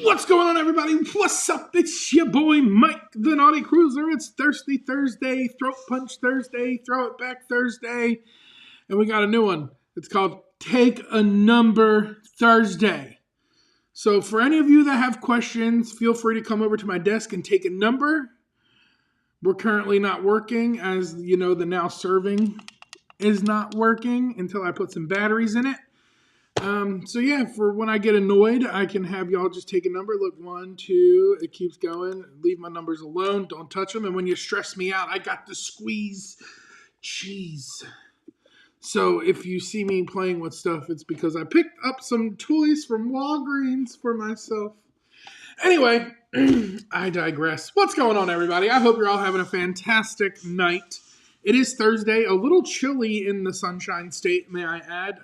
What's going on, everybody? What's up? It's your boy Mike, the Nauti Cruiser. It's Thirsty Thursday, Throat Punch Thursday, Throw It Back Thursday, and we got a new one. It's called Take a Number Thursday. So for any of you that have questions, feel free to come over to my desk and take a number. We're currently not working, as you know, the now serving is not working until I put some batteries in it. So yeah, for when I get annoyed, I can have y'all just take a number. Look, 1, 2, it keeps going. Leave my numbers alone. Don't touch them. And when you stress me out, I got the squeeze cheese. So if you see me playing with stuff, it's because I picked up some toys from Walgreens for myself. Anyway, I digress. What's going on, everybody? I hope you're all having a fantastic night. It is Thursday, a little chilly in the Sunshine State, may I add.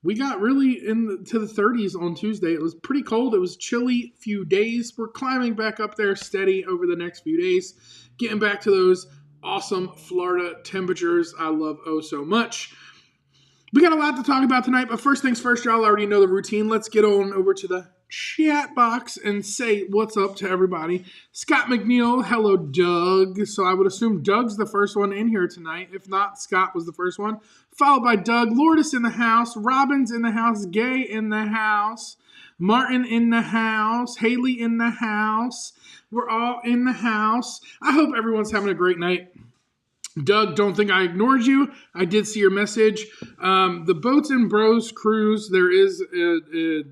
We got really to the 30s on Tuesday. It was pretty cold. It was chilly few days. We're climbing back up there steady over the next few days, getting back to those awesome Florida temperatures I love oh so much. We got a lot to talk about tonight, but first things first, y'all already know the routine. Let's get on over to the chat box and say what's up to everybody. Scott McNeil, hello Doug. So I would assume Doug's the first one in here tonight. If not, Scott was the first one. Followed by Doug, Lourdes in the house, Robin's in the house, Gay in the house, Martin in the house, Haley in the house. We're all in the house. I hope everyone's having a great night. Doug, don't think I ignored you. I did see your message. The Boats and Bros cruise, there is an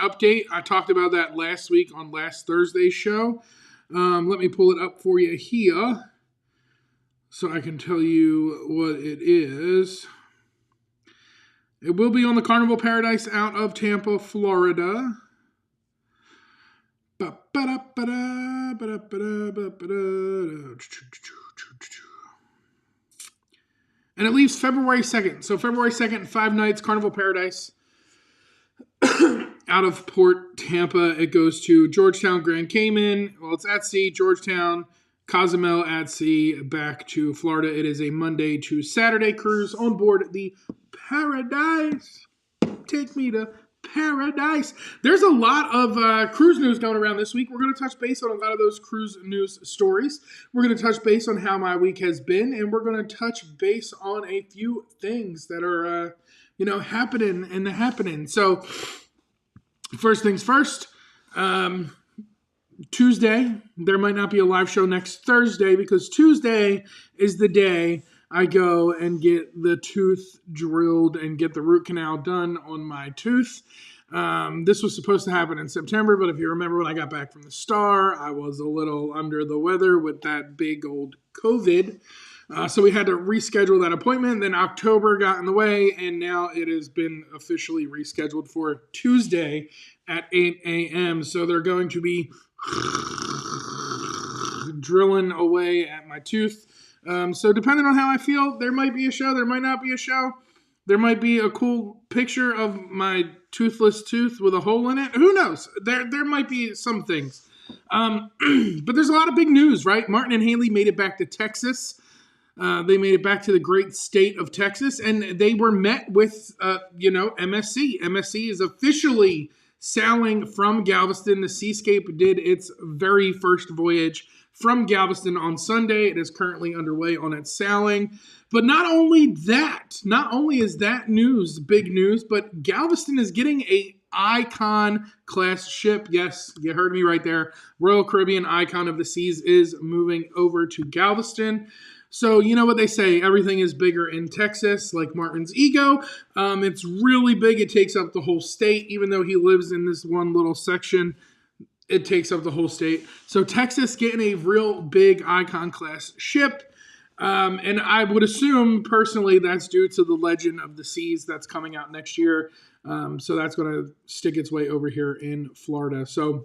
update. I talked about that last week on last Thursday's show. Let me pull it up for you here so I can tell you what it is. It will be on the Carnival Paradise out of Tampa, Florida. And it leaves February 2nd. So February 2nd, 5 nights, Carnival Paradise. Out of Port Tampa, it goes to Georgetown, Grand Cayman. Well, it's at sea, Georgetown, Cozumel at sea, back to Florida. It is a Monday to Saturday cruise on board the Paradise. Take me to Paradise. There's a lot of cruise news going around this week. We're going to touch base on a lot of those cruise news stories. We're going to touch base on how my week has been, and we're going to touch base on a few things that are, happening. So, first things first, Tuesday, there might not be a live show next Thursday because Tuesday is the day I go and get the tooth drilled and get the root canal done on my tooth. This was supposed to happen in September, but if you remember when I got back from the Star, I was a little under the weather with that big old COVID. So we had to reschedule that appointment. Then October got in the way, and now it has been officially rescheduled for Tuesday at 8 a.m. So they're going to be drilling away at my tooth. So depending on how I feel, there might be a show, there might not be a show. There might be a cool picture of my toothless tooth with a hole in it. Who knows? There might be some things. But there's a lot of big news, right? Martin and Haley made it back to Texas. They made it back to the great state of Texas, and they were met with, MSC. MSC is officially sailing from Galveston. The Seascape did its very first voyage from Galveston on Sunday. It is currently underway on its sailing. But not only is that news big news, but Galveston is getting a Icon class ship. Yes, you heard me right there. Royal Caribbean Icon of the Seas is moving over to Galveston. So you know what they say, everything is bigger in Texas, like Martin's ego. It's really big. It takes up the whole state, even though he lives in this one little section. It takes up the whole state. So Texas getting a real big Icon class ship. And I would assume personally that's due to the Legend of the Seas that's coming out next year. So that's going to stick its way over here in Florida. So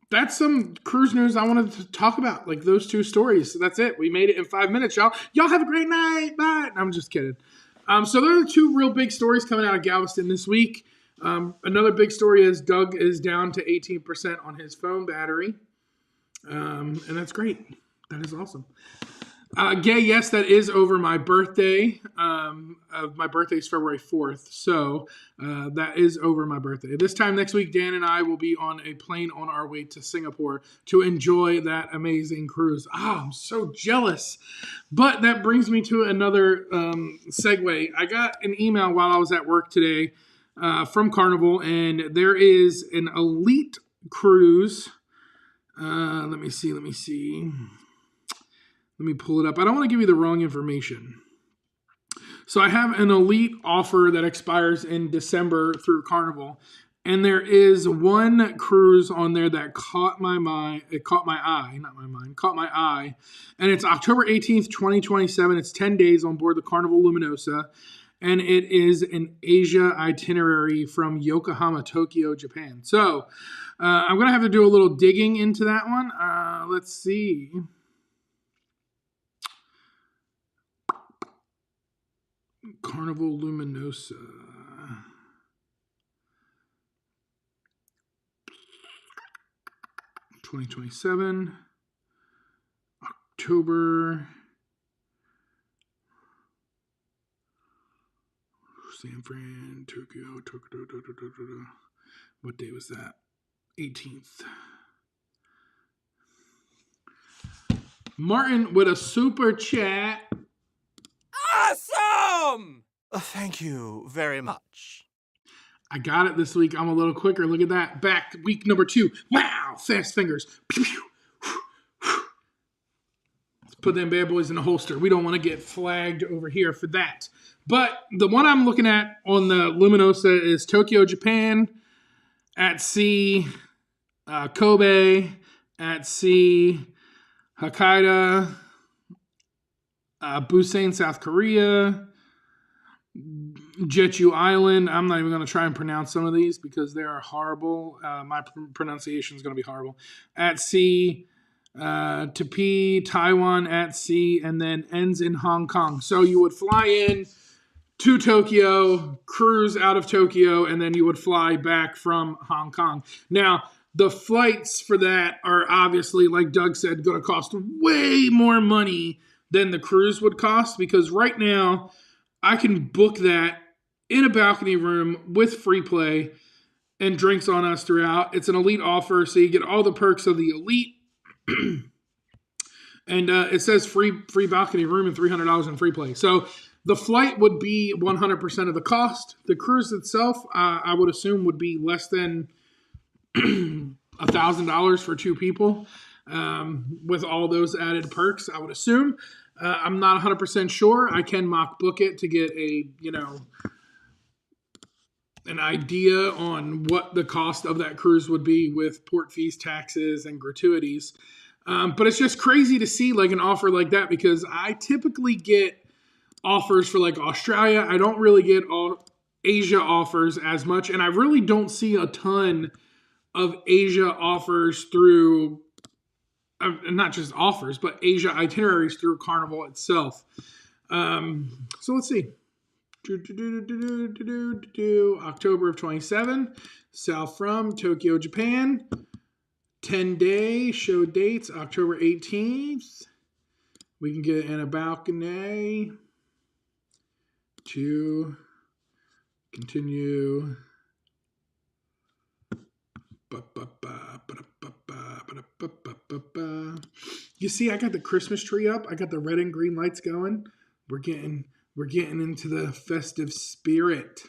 that's some cruise news I wanted to talk about, like those two stories. So that's it. We made it in 5 minutes, y'all. Y'all have a great night. Bye. I'm just kidding. So there are two real big stories coming out of Galveston this week. Another big story is Doug is down to 18% on his phone battery. And that's great. That is awesome. Gay, yes, that is over my birthday. My birthday is February 4th, so that is over my birthday. This time next week, Dan and I will be on a plane on our way to Singapore to enjoy that amazing cruise. I'm so jealous. But that brings me to another segue. I got an email while I was at work today from Carnival, and there is an elite cruise. Let me see. Let me pull it up. I don't want to give you the wrong information. So I have an elite offer that expires in December through Carnival. And there is one cruise on there that caught my eye. And it's October 18th, 2027. It's 10 days on board the Carnival Luminosa. And it is an Asia itinerary from Yokohama, Tokyo, Japan. So I'm going to have to do a little digging into that one. Let's see. Carnival Luminosa. $2027. October. San Fran, Tokyo. What day was that? 18th. Martin with a super chat. Awesome! Thank you very much. I got it this week. I'm a little quicker. Look at that. Back week number 2. Wow. Fast fingers. Let's put them bad boys in the holster. We don't want to get flagged over here for that. But the one I'm looking at on the Luminosa is Tokyo, Japan, at sea, Kobe, at sea, Hokkaido, Busan, South Korea, Jeju Island. I'm not even going to try and pronounce some of these because they are horrible. My pronunciation is going to be horrible. At sea, Taipei, Taiwan at sea, and then ends in Hong Kong. So you would fly in to Tokyo, cruise out of Tokyo, and then you would fly back from Hong Kong. Now, the flights for that are obviously, like Doug said, going to cost way more money than the cruise would cost, because right now I can book that in a balcony room with free play and drinks on us throughout. It's an elite offer, so you get all the perks of the elite. And it says free balcony room and $300 in free play. So the flight would be 100% of the cost. The cruise itself, I would assume, would be less than $1,000 for 2 people, with all those added perks, I would assume. I'm not 100% sure. I can mock book it to get an idea on what the cost of that cruise would be with port fees, taxes, and gratuities. But it's just crazy to see like an offer like that, because I typically get offers for like Australia. I don't really get all Asia offers as much, and I really don't see a ton of Asia offers through, not just offers, but Asia itineraries through Carnival itself. So let's see. October of 27, south from Tokyo, Japan. 10-day show dates, October 18th. We can get in a balcony to continue. You see, I got the Christmas tree up. I got the red and green lights going. We're getting into the festive spirit.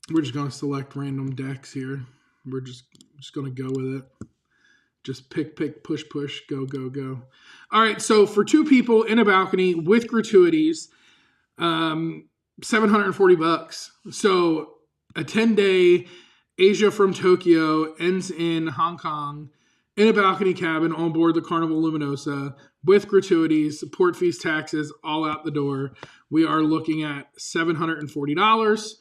We're just going to select random decks here. We're just going to go with it. Just pick, push, go. All right, so for 2 people in a balcony with gratuities, $740. So a 10-day Asia from Tokyo ends in Hong Kong in a balcony cabin on board the Carnival Luminosa with gratuities, port fees, taxes, all out the door. We are looking at $740.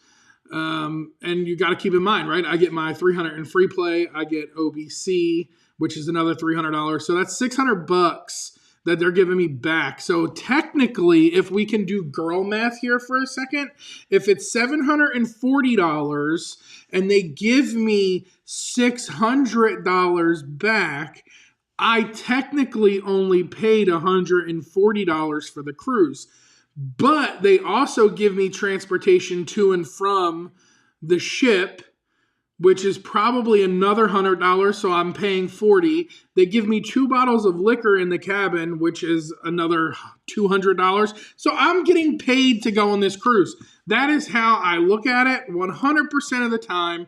And you got to keep in mind, right? I get my $300 in free play. I get OBC, which is another $300. So that's $600 that they're giving me back. So technically, if we can do girl math here for a second, if it's $740 and they give me $600 back, I technically only paid $140 for the cruise, but they also give me transportation to and from the ship, which is probably another $100, so I'm paying $40. They give me 2 bottles of liquor in the cabin, which is another $200. So I'm getting paid to go on this cruise. That is how I look at it 100% of the time.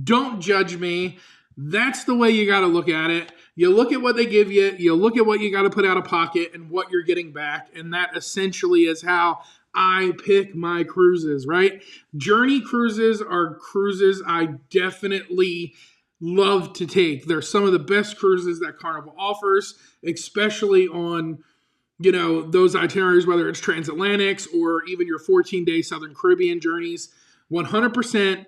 Don't judge me. That's the way you got to look at it. You look at what they give you, you look at what you got to put out of pocket and what you're getting back, and that essentially is how I pick my cruises, right? Journey cruises are cruises I definitely love to take. They're some of the best cruises that Carnival offers, especially on, those itineraries, whether it's transatlantics or even your 14-day Southern Caribbean journeys. 100%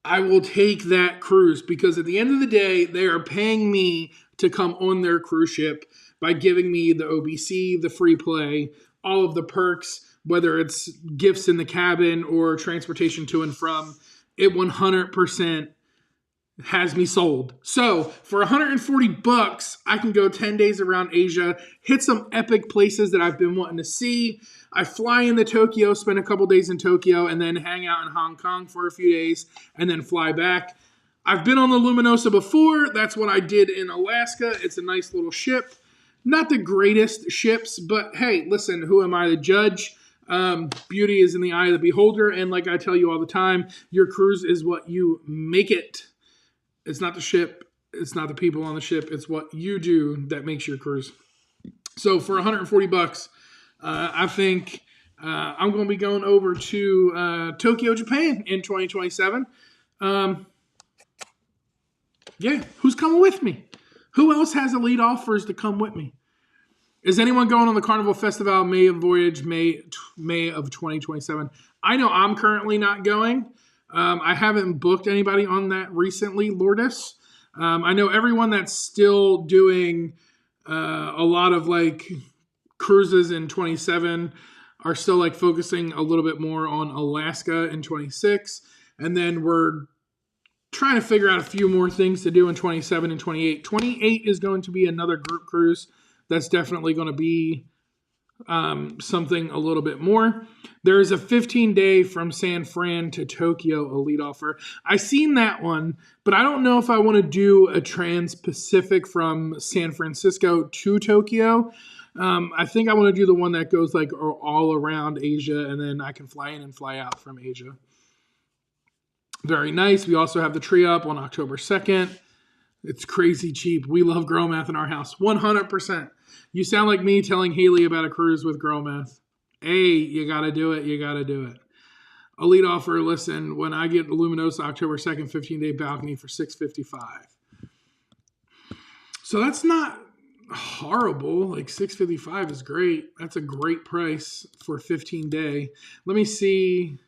I will take that cruise because at the end of the day, they are paying me to come on their cruise ship by giving me the OBC, the free play, all of the perks, whether it's gifts in the cabin or transportation to and from. It 100% has me sold. So for $140, I can go 10 days around Asia, hit some epic places that I've been wanting to see. I fly into Tokyo, spend a couple days in Tokyo, and then hang out in Hong Kong for a few days, and then fly back. I've been on the Luminosa before. That's what I did in Alaska. It's a nice little ship. Not the greatest ships, but hey, listen, who am I to judge? Beauty is in the eye of the beholder, and like I tell you all the time, your cruise is what you make it. It's not the ship. It's not the people on the ship. It's what you do that makes your cruise. So for $140, I think I'm going to be going over to Tokyo, Japan in 2027. Yeah, who's coming with me? Who else has elite offers to come with me? Is anyone going on the Carnival Festival May of 2027? I know I'm currently not going. I haven't booked anybody on that recently, Lourdes. I know everyone that's still doing a lot of cruises in 27 are still focusing a little bit more on Alaska in 26. And then we're trying to figure out a few more things to do in 27 and 28. 28 is going to be another group cruise. That's definitely going to be something a little bit more. There is a 15-day from San Fran to Tokyo elite offer. I seen that one, but I don't know if I want to do a trans-Pacific from San Francisco to Tokyo. I think I want to do the one that goes all around Asia, and then I can fly in and fly out from Asia. Very nice. We also have the tree up on October 2nd. It's crazy cheap. We love girl math in our house. 100%. You sound like me telling Haley about a cruise with girl math. Hey, you got to do it. You got to do it. Elite offer, listen, when I get Luminosa October 2nd, 15-day balcony for $655. So that's not horrible. $655 is great. That's a great price for 15-day. Let me see.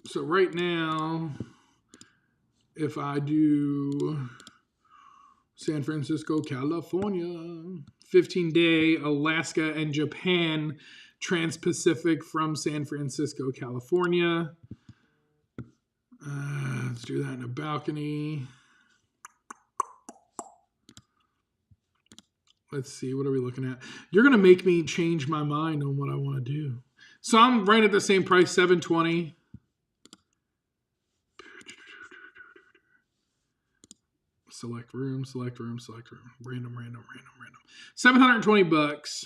So right now, if I do San Francisco, California, 15-day Alaska and Japan Trans-Pacific from San Francisco, California. Let's do that in a balcony. Let's see, what are we looking at? You're going to make me change my mind on what I want to do. So I'm right at the same price, $720. Select room. Random. $720.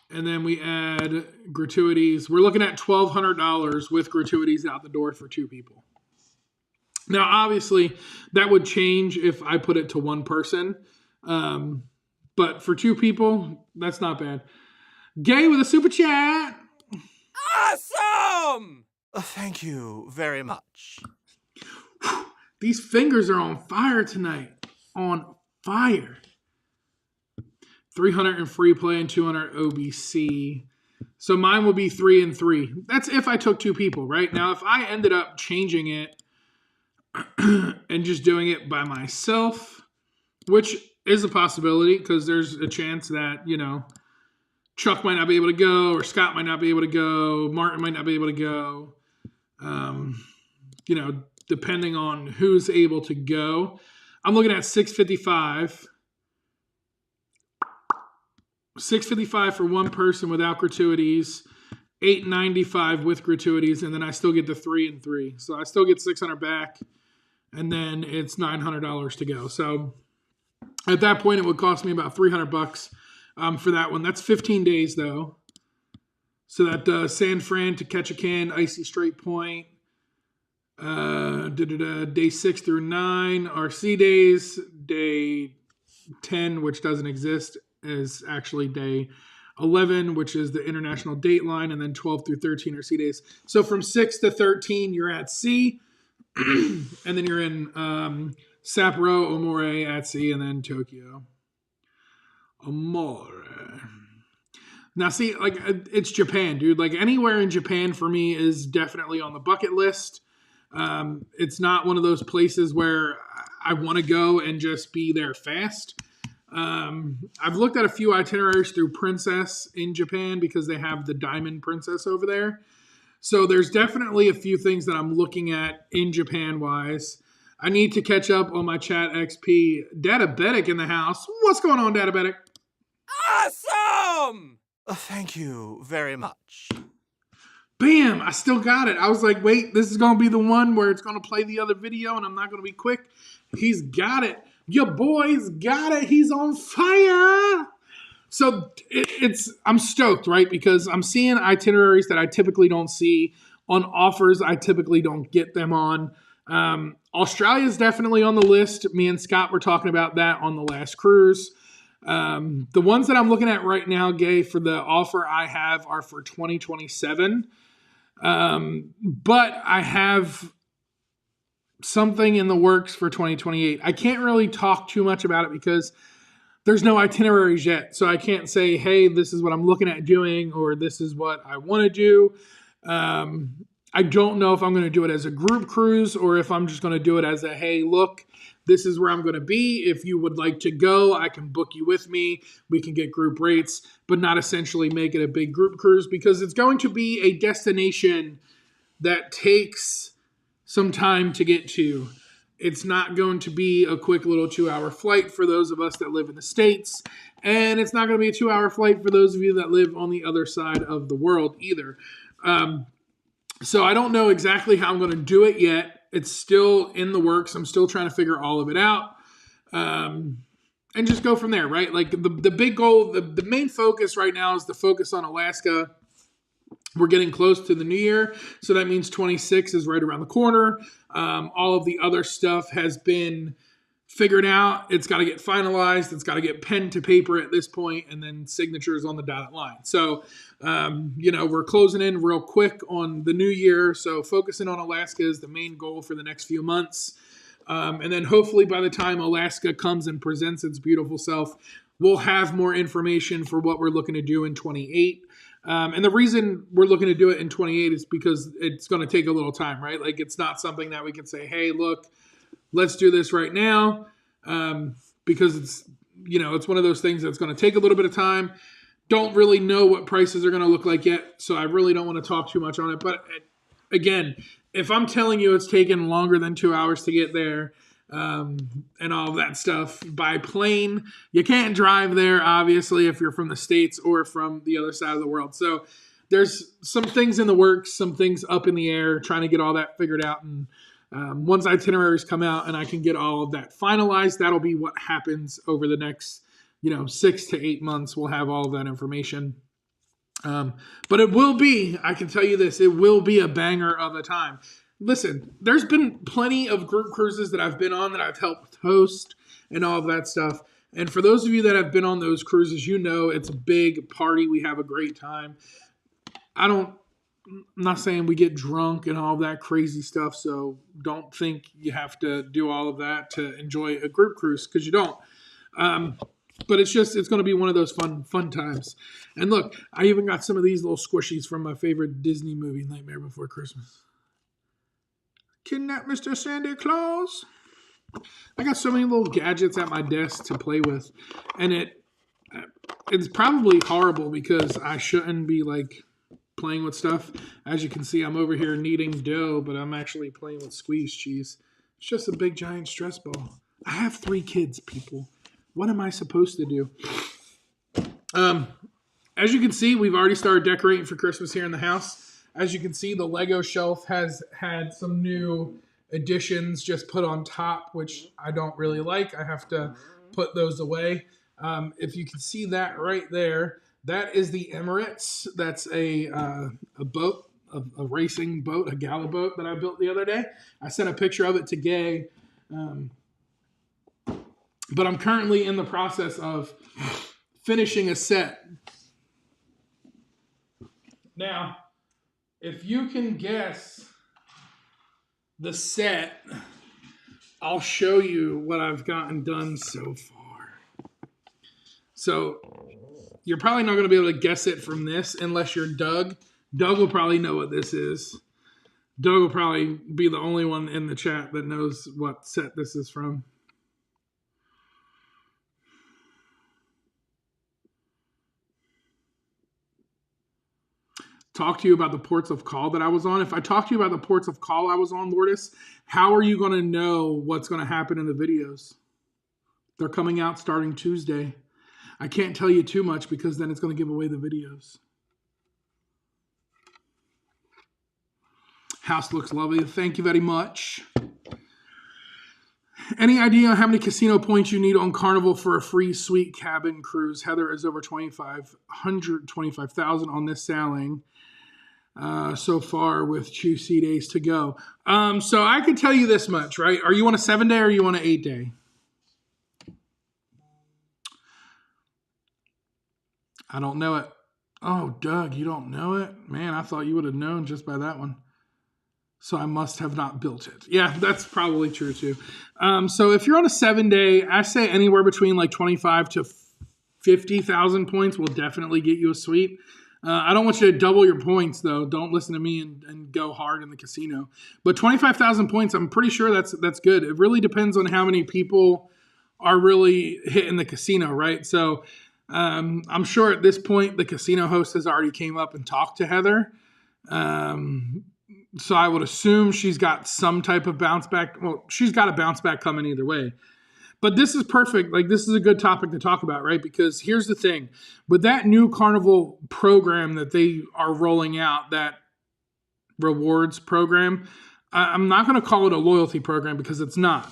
And then we add gratuities. We're looking at $1,200 with gratuities out the door for 2 people. Now, obviously, that would change if I put it to one person. But for 2 people, that's not bad. Gay with a super chat. Awesome! Thank you very much. These fingers are on fire tonight. On fire. 300 in free play and 200 OBC. So mine would be 3 and 3. That's if I took 2 people, right? Now, if I ended up changing it and just doing it by myself, which is a possibility because there's a chance that, Chuck might not be able to go or Scott might not be able to go. Martin might not be able to go. depending on who's able to go. I'm looking at $655. $655 for one person without gratuities, $895 with gratuities, and then I still get the 3 and 3. So I still get $600 back, and then it's $900 to go. So at that point, it would cost me about $300 for that one. That's 15 days though. So that San Fran to Ketchikan, Icy Straight Point, day 6 through 9, RC days, day 10, which doesn't exist, is actually day 11, which is the international date line, and then 12 through 13 are C days. So from 6 to 13, you're at C, and then you're in Sapporo, Omore at C, and then Tokyo. Amore. Now, see, like, it's Japan, dude. Like, anywhere in Japan for me is definitely on the bucket list. It's not one of those places where I want to go and just be there fast. I've looked at a few itineraries through Princess in Japan because they have the Diamond Princess over there. So there's definitely a few things that I'm looking at in Japan-wise. I need to catch up on my Chat XP. Databetic in the house. What's going on, Databetic? Awesome! Thank you very much. Bam! I still got it. I was like, wait, this is going to be the one where it's going to play the other video and I'm not going to be quick. He's got it. Your boy's got it. He's on fire. So I'm stoked, right? Because I'm seeing itineraries that I typically don't see on offers. I typically don't get them on. Australia is definitely on the list. Me and Scott were talking about that on the last cruise. The ones that I'm looking at right now, Gay, for the offer I have are for 2027. But I have something in the works for 2028. I can't really talk too much about it because there's no itineraries yet. So I can't say, hey, this is what I'm looking at doing, or this is what I want to do. I don't know if I'm going to do it as a group cruise or if I'm just going to do it as a, hey, look, this is where I'm going to be. If you would like to go, I can book you with me. We can get group rates, but not essentially make it a big group cruise because it's going to be a destination that takes some time to get to. It's not going to be a quick little 2-hour flight for those of us that live in the States. And it's not going to be a 2-hour flight for those of you that live on the other side of the world either. So I don't know exactly how I'm going to do it yet. It's still in the works. I'm still trying to figure all of it out. And just go from there, right? Like the big goal, the main focus right now is the focus on Alaska. We're getting close to the new year. So that means 26 is right around the corner. All of the other stuff has been figured out. It's got to get finalized. It's got to get pen to paper at this point, and then signatures on the dotted line. So, we're closing in real quick on the new year. So focusing on Alaska is the main goal for the next few months. And then hopefully by the time Alaska comes and presents its beautiful self, we'll have more information for what we're looking to do in 28. And the reason we're looking to do it in 28 is because it's going to take a little time, right? Like it's not something that we can say, hey, look, let's do this right now, because it's one of those things that's going to take a little bit of time. Don't really know what prices are going to look like yet, so I really don't want to talk too much on it. But again, if I'm telling you it's taken longer than 2 hours to get there and all of that stuff by plane, you can't drive there, obviously, if you're from the States or from the other side of the world. So there's some things in the works, some things up in the air, trying to get all that figured out. And once itineraries come out and I can get all of that finalized, that'll be what happens over the next 6 to 8 months. We'll have all of that information. But it will be, I can tell you this, it will be a banger of a time. Listen, there's been plenty of group cruises that I've been on that I've helped host and all of that stuff. And for those of you that have been on those cruises, it's a big party. We have a great time. I'm not saying we get drunk and all of that crazy stuff, so don't think you have to do all of that to enjoy a group cruise, because you don't. But it's going to be one of those fun times. And look, I even got some of these little squishies from my favorite Disney movie, Nightmare Before Christmas. Kidnap Mr. Santa Claus. I got so many little gadgets at my desk to play with. And it's probably horrible because I shouldn't be like playing with stuff. As you can see, I'm over here kneading dough, but I'm actually playing with squeezed cheese. It's just a big giant stress ball. I have 3 kids, people. What am I supposed to do? As you can see, we've already started decorating for Christmas here in the house. As you can see, the Lego shelf has had some new additions just put on top, which I don't really like. I have to put those away. If you can see that right there, that is the Emirates. That's a boat, a racing boat, a galley boat that I built the other day. I sent a picture of it to Gay. But I'm currently in the process of finishing a set. Now, if you can guess the set, I'll show you what I've gotten done so far. So, you're probably not going to be able to guess it from this unless you're Doug. Doug will probably know what this is. Doug will probably be the only one in the chat that knows what set this is from. Talk to you about the ports of call that I was on. If I talk to you about the ports of call I was on, Lourdes, how are you going to know what's going to happen in the videos? They're coming out starting Tuesday. I can't tell you too much because then it's going to give away the videos. House looks lovely. Thank you very much. Any idea how many casino points you need on Carnival for a free suite cabin cruise? Heather is over 25,000 on this sailing so far with 2 sea days to go. So I could tell you this much, right? Are you on a 7-day or are you on an 8-day? I don't know it. Oh, Doug, you don't know it? Man, I thought you would have known just by that one. So I must have not built it. Yeah, that's probably true too. So if you're on a 7-day, I say anywhere between like 25 to 50,000 points will definitely get you a suite. I don't want you to double your points though. Don't listen to me and go hard in the casino. But 25,000 points, I'm pretty sure that's good. It really depends on how many people are really hitting the casino, right? So I'm sure at this point the casino host has already came up and talked to Heather. So I would assume she's got some type of bounce back. Well, she's got a bounce back coming either way. But this is perfect. Like, this is a good topic to talk about, right? Because here's the thing. With that new Carnival program that they are rolling out, that rewards program, I'm not going to call it a loyalty program because it's not.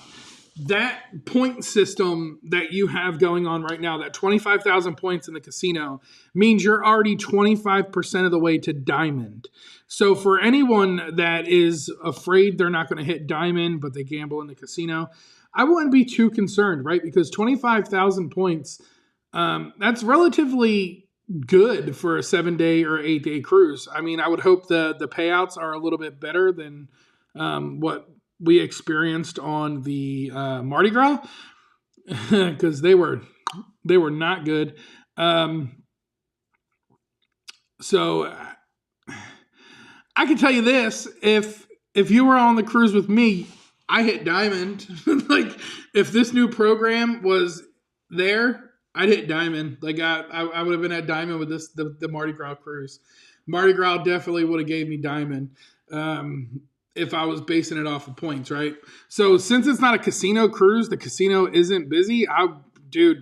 That point system that you have going on right now, that 25,000 points in the casino, means you're already 25% of the way to diamond. So for anyone that is afraid they're not going to hit diamond, but they gamble in the casino, I wouldn't be too concerned, right? Because 25,000 points, that's relatively good for a 7-day or 8-day cruise. I mean, I would hope the payouts are a little bit better than what we experienced on the Mardi Gras, because they were not good. So I can tell you this: if you were on the cruise with me, I hit diamond. Like, if this new program was there, I'd hit diamond. Like, I would have been at diamond with the Mardi Gras cruise. Mardi Gras definitely would have gave me diamond. If I was basing it off of points, right? So since it's not a casino cruise, the casino isn't busy.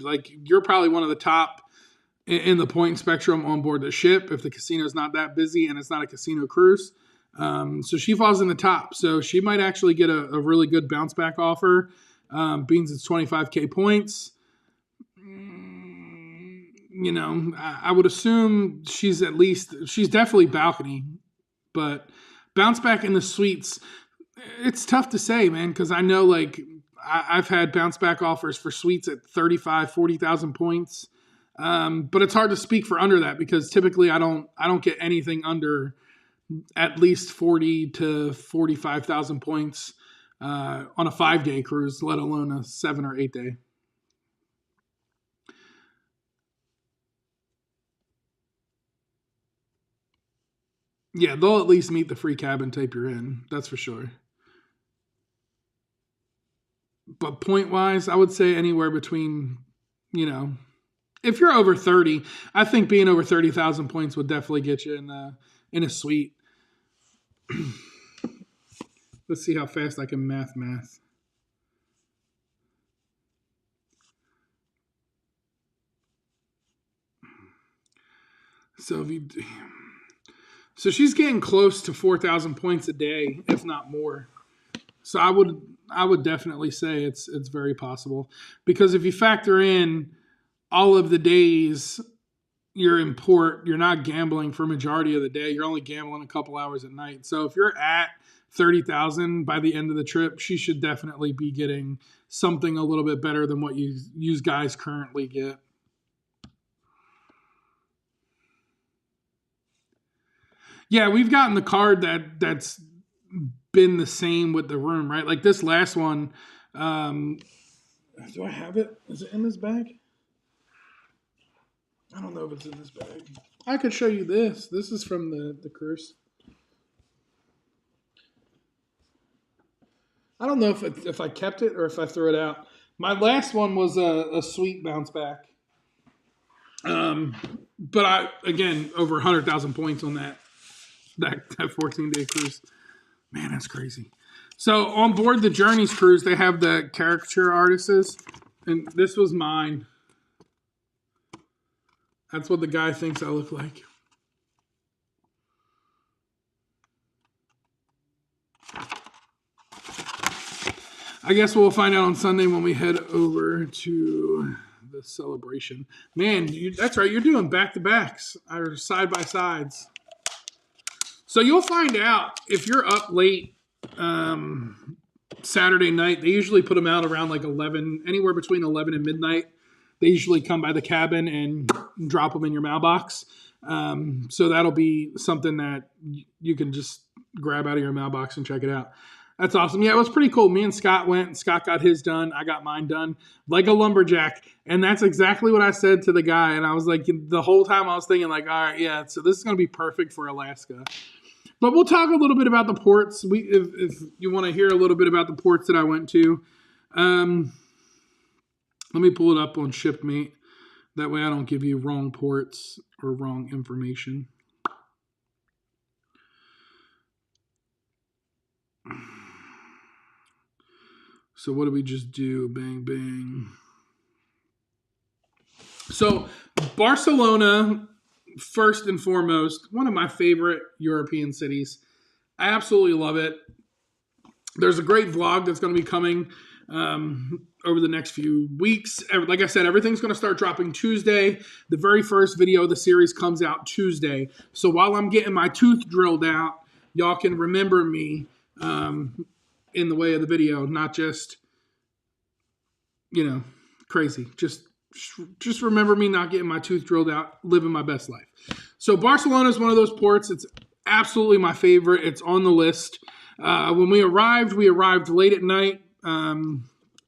Like, you're probably one of the top in the point spectrum on board the ship if the casino is not that busy and it's not a casino cruise. So she falls in the top. So she might actually get a really good bounce back offer. Beans it's 25K points. You know, I would assume she's definitely balcony, but bounce back in the suites, it's tough to say, man, because I know, like, I've had bounce back offers for suites at 35, 40,000 points. But it's hard to speak for under that because typically I don't get anything under at least 40 to 45,000 points on a 5-day cruise, let alone a 7 or 8-day. Yeah, they'll at least meet the free cabin type you're in. That's for sure. But point-wise, I would say anywhere between, you know, if you're over 30, I think being over 30,000 points would definitely get you in a suite. Let's see how fast I can math. So she's getting close to 4,000 points a day, if not more. So I would definitely say it's very possible, because if you factor in all of the days you're in port, you're not gambling for a majority of the day. You're only gambling a couple hours at night. So if you're at 30,000 by the end of the trip, she should definitely be getting something a little bit better than what you guys currently get. Yeah, we've gotten the card that's been the same with the room, right? Like this last one. Do I have it? Is it in this bag? I don't know if it's in this bag. I could show you this. This is from the cruise. I don't know if I kept it or if I threw it out. My last one was a sweet bounce back. But I, again, over 100,000 points on that 14-day cruise. Man, that's crazy. So on board the Journeys cruise, they have the caricature artists, and this was mine. That's what the guy thinks I look like. I guess we'll find out on Sunday when we head over to the celebration. Man, that's right. You're doing back-to-backs or side-by-sides. So you'll find out if you're up late Saturday night. They usually put them out around like 11, anywhere between 11 and midnight. They usually come by the cabin and drop them in your mailbox. So that'll be something that you can just grab out of your mailbox and check it out. That's awesome. Yeah, it was pretty cool. Me and Scott went. Scott got his done. I got mine done like a lumberjack. And that's exactly what I said to the guy. And I was like, the whole time I was thinking like, all right, yeah, so this is going to be perfect for Alaska. But we'll talk a little bit about the ports. If you want to hear a little bit about the ports that I went to. Let me pull it up on Shipmate. That way I don't give you wrong ports or wrong information. So what did we just do? Bang, bang. So Barcelona, first and foremost, one of my favorite European cities. I absolutely love it. There's a great vlog that's going to be coming over the next few weeks. Like I said, everything's going to start dropping Tuesday. The very first video of the series comes out Tuesday. So while I'm getting my tooth drilled out, y'all can remember me in the way of the video, not just, crazy. Just remember me not getting my tooth drilled out, living my best life. So Barcelona is one of those ports. It's absolutely my favorite. It's on the list. When we arrived late at night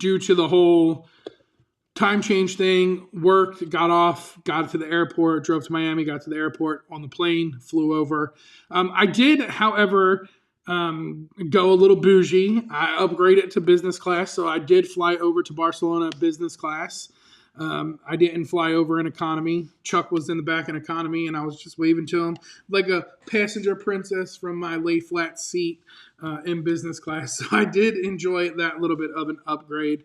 due to the whole time change thing. Worked, got off, got to the airport, drove to Miami, got to the airport on the plane, flew over. I did, however, go a little bougie. I upgraded to business class, so I did fly over to Barcelona business class. I didn't fly over in economy. Chuck was in the back in economy, and I was just waving to him like a passenger princess from my lay flat seat in business class. So I did enjoy that little bit of an upgrade.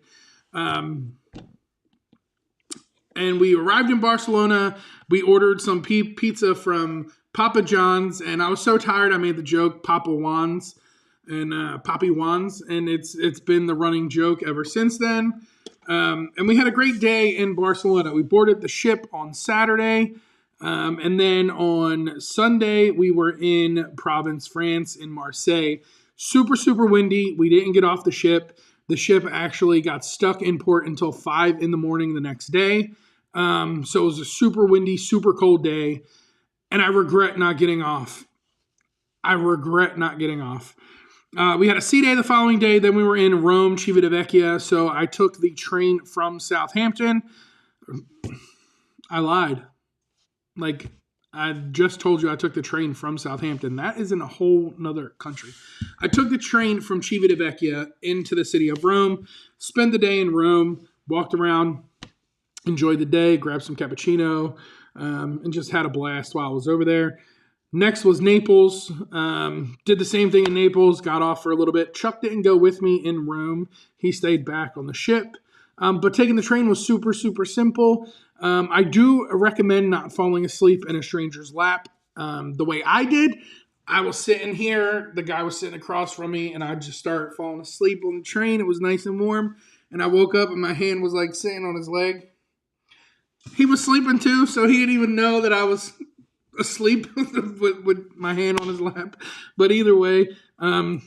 And we arrived in Barcelona. We ordered some pizza from Papa John's, and I was so tired I made the joke Papa Juan's and Papi Juan's, and it's been the running joke ever since then. And we had a great day in Barcelona. We boarded the ship on Saturday, and then on Sunday we were in Provence, France, in Marseille. Super, super windy. We didn't get off the ship. The ship actually got stuck in port until 5 in the morning the next day. So it was a super windy, super cold day, and I regret not getting off. We had a sea day the following day. Then we were in Rome, Civitavecchia. So I took the train from Southampton. I lied. Like, I just told you I took the train from Southampton. That is in a whole nother country. I took the train from Civitavecchia into the city of Rome, spent the day in Rome, walked around, enjoyed the day, grabbed some cappuccino, and just had a blast while I was over there. Next was Naples. Did the same thing in Naples, got off for a little bit. Chuck didn't go with me in Rome. He stayed back on the ship. But taking the train was super, super simple. I do recommend not falling asleep in a stranger's lap the way I did. I was sitting here, the guy was sitting across from me, and I just started falling asleep on the train. It was nice and warm, and I woke up and my hand was like sitting on his leg. He was sleeping too, so he didn't even know that I was asleep with my hand on his lap. But either way, I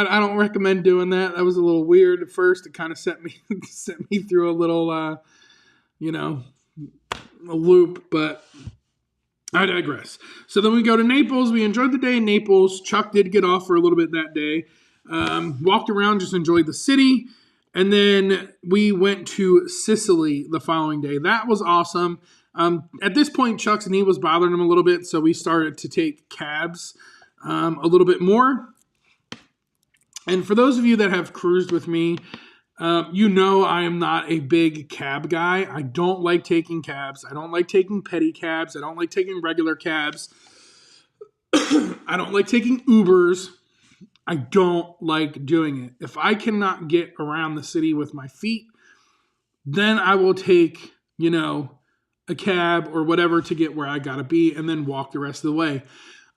don't recommend doing that. That was a little weird at first. It kind of set me through a little, a loop. But I digress. So then we go to Naples. We enjoyed the day in Naples. Chuck did get off for a little bit that day. Walked around, just enjoyed the city. And then we went to Sicily the following day. That was awesome. At this point, Chuck's knee was bothering him a little bit, so we started to take cabs a little bit more. And for those of you that have cruised with me, you know I am not a big cab guy. I don't like taking cabs. I don't like taking petty cabs. I don't like taking regular cabs. I don't like taking Ubers. I don't like doing it. If I cannot get around the city with my feet, then I will take, a cab or whatever to get where I gotta be and then walk the rest of the way.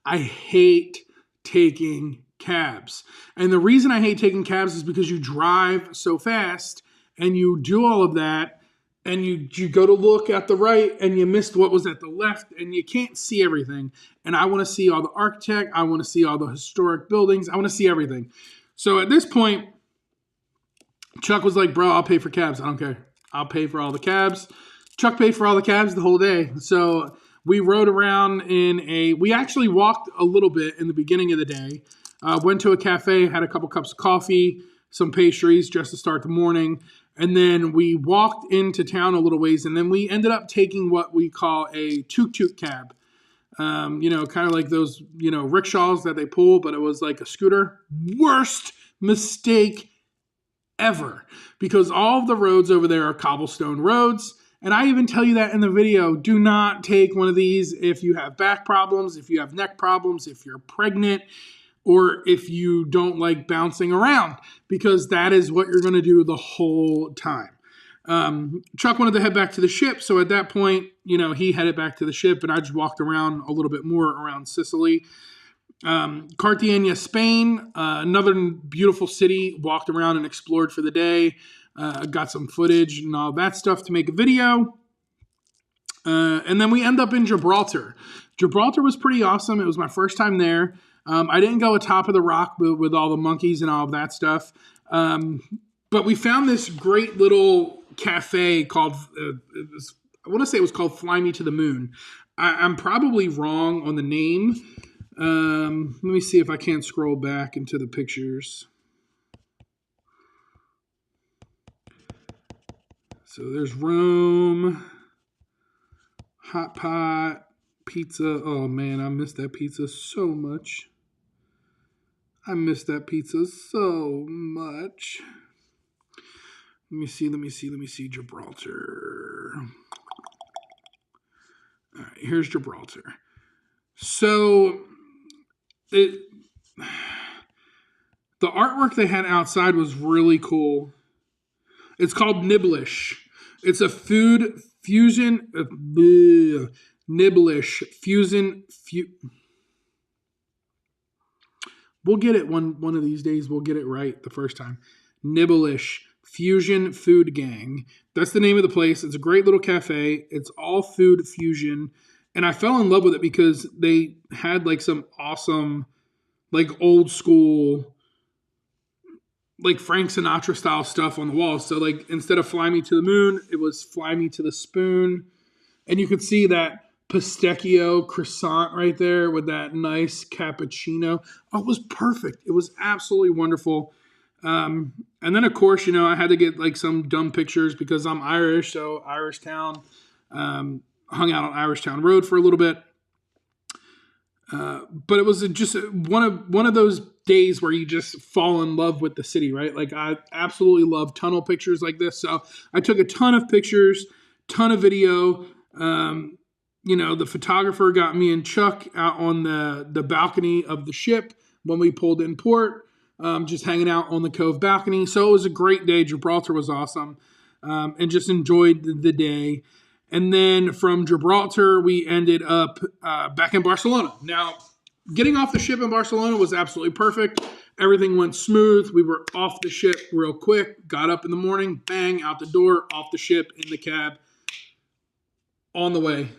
I hate taking cabs. And the reason I hate taking cabs is because you drive so fast and you do all of that and you go to look at the right and you missed what was at the left and you can't see everything. And I want to see all the architect. I want to see all the historic buildings. I want to see everything. So at this point, Chuck was like, bro, I'll pay for cabs. I don't care. I'll pay for all the cabs. Chuck paid for all the cabs the whole day. So we rode around we actually walked a little bit in the beginning of the day. Went to a cafe, had a couple cups of coffee, some pastries just to start the morning. And then we walked into town a little ways. And then we ended up taking what we call a tuk-tuk cab. Kind of like those, rickshaws that they pull, but it was like a scooter. Worst mistake ever. Because all of the roads over there are cobblestone roads. And I even tell you that in the video, do not take one of these if you have back problems, if you have neck problems, if you're pregnant, or if you don't like bouncing around, because that is what you're going to do the whole time. Chuck wanted to head back to the ship, so at that point, he headed back to the ship, and I just walked around a little bit more around Sicily. Cartagena, Spain, another beautiful city, walked around and explored for the day. Got some footage and all that stuff to make a video. And then we end up in Gibraltar. Gibraltar was pretty awesome. It was my first time there. I didn't go atop of the rock with all the monkeys and all of that stuff. But we found this great little cafe called, I want to say it was called Fly Me to the Moon. I'm probably wrong on the name. Let me see if I can scroll back into the pictures. So there's Rome, hot pot, pizza. Oh man, I miss that pizza so much. Let me see Gibraltar. All right, here's Gibraltar. So the artwork they had outside was really cool. It's called Nibblish. It's a food fusion. Nibblish fusion. We'll get it one of these days. We'll get it right the first time. Nibblish Fusion Food Gang. That's the name of the place. It's a great little cafe. It's all food fusion. And I fell in love with it because they had like some awesome, like old school, like Frank Sinatra style stuff on the walls. So like instead of Fly Me to the Moon, it was Fly Me to the Spoon. And you could see that pistachio croissant right there with that nice cappuccino. Oh, it was perfect. It was absolutely wonderful. And then of course, I had to get like some dumb pictures because I'm Irish. So Irish Town, hung out on Irish Town Road for a little bit. But it was just one of those days where you just fall in love with the city, right? Like I absolutely love tunnel pictures like this. So I took a ton of pictures, ton of video. the photographer got me and Chuck out on the balcony of the ship when we pulled in port, just hanging out on the cove balcony. So it was a great day. Gibraltar was awesome, and just enjoyed the day. And then from Gibraltar, we ended up back in Barcelona. Now, getting off the ship in Barcelona was absolutely perfect. Everything went smooth. We were off the ship real quick. Got up in the morning, bang, out the door, off the ship, in the cab. On the way.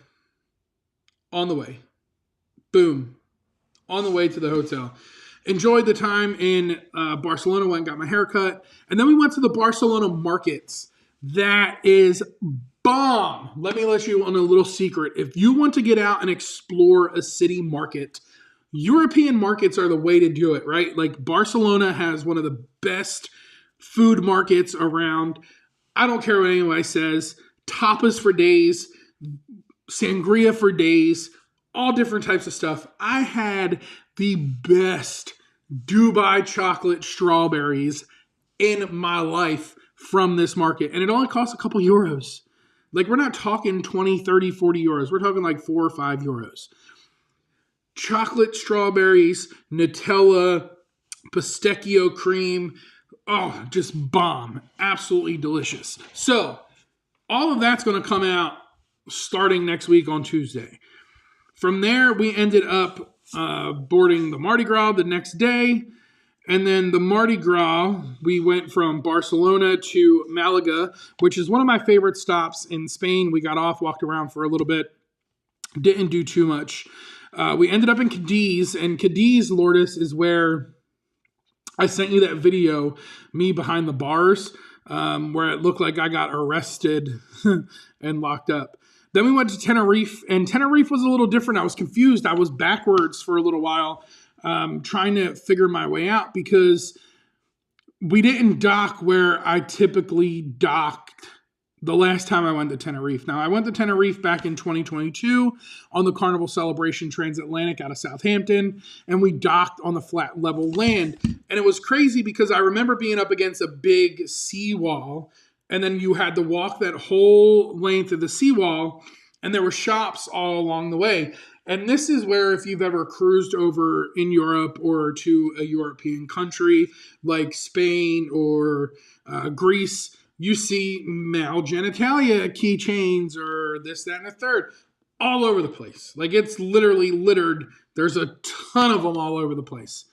Boom. On the way to the hotel. Enjoyed the time in Barcelona. Went and got my hair cut. And then we went to the Barcelona markets. That is bomb. Let me let you on a little secret. If you want to get out and explore a city market, European markets are the way to do it, right? Like Barcelona has one of the best food markets around. I don't care what anybody says. Tapas for days, sangria for days, all different types of stuff. I had the best Dubai chocolate strawberries in my life from this market. And it only costs a couple euros. Like, we're not talking 20, 30, 40 euros. We're talking like 4 or 5 euros. Chocolate strawberries, Nutella, pistachio cream. Oh, just bomb. Absolutely delicious. So, all of that's going to come out starting next week on Tuesday. From there, we ended up boarding the Mardi Gras the next day. And then the Mardi Gras, we went from Barcelona to Malaga, which is one of my favorite stops in Spain. We got off, walked around for a little bit, didn't do too much. We ended up in Cadiz, and Cadiz, Lourdes, is where I sent you that video, me behind the bars, where it looked like I got arrested and locked up. Then we went to Tenerife, and Tenerife was a little different. I was confused. I was backwards for a little while, trying to figure my way out because we didn't dock where I typically docked the last time I went to Tenerife. Now, I went to Tenerife back in 2022 on the Carnival Celebration Transatlantic out of Southampton, and we docked on the flat level land. And it was crazy because I remember being up against a big seawall, and then you had to walk that whole length of the seawall, and there were shops all along the way. And this is where, if you've ever cruised over in Europe or to a European country like Spain or Greece, you see male genitalia keychains or this, that, and a third all over the place. Like, it's literally littered. There's a ton of them all over the place.